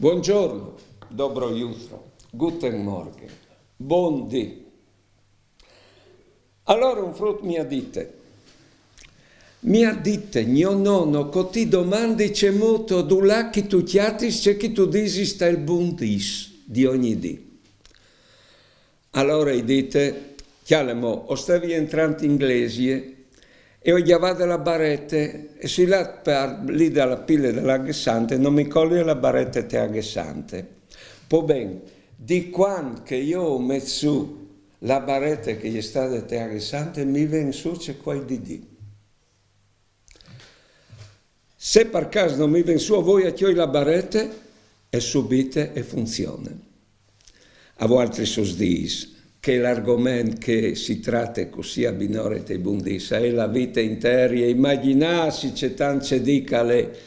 Buongiorno, dobro jutro, guten Morgen, buon dì. Allora un frutto mi ha dite, mio nonno, che ti domandi c'è molto, du là che tu chiatis, c'è che tu disi sta il buon dis di ogni dì. Allora dite, chialemo, o stavi entrando inglesi e ho chiavato la barrette e si là per lì dalla pile dell'agghessante non mi coglie la barretta te agghessante. Poi ben, di quando che io ho messo la barretta che gli è stata te agghessante mi viene su c'è qua di dì. Se per caso non mi viene su a voi a chioi la barretta è subite e funziona. A voi altri sosdis che l'argomento che si tratta così a binore te bundissa è la vita intera e immaginarsi c'è tante dicale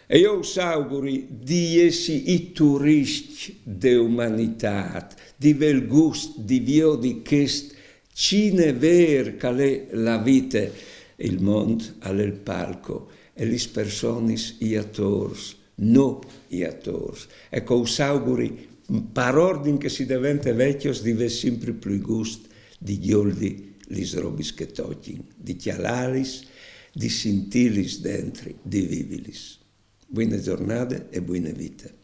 e io us auguri di essi i turisti dell'umanità di vel gust di vio di chest cine ver che la vita il mondo alle il palco e le persone i attori no i attori ecco us auguri per ordine che si diventa vecchio si deve sempre più gusto di gioldi lis robis che tocchi, di chialalis, di sentilis dentro, di vivilis. Buone giornate e buone vite.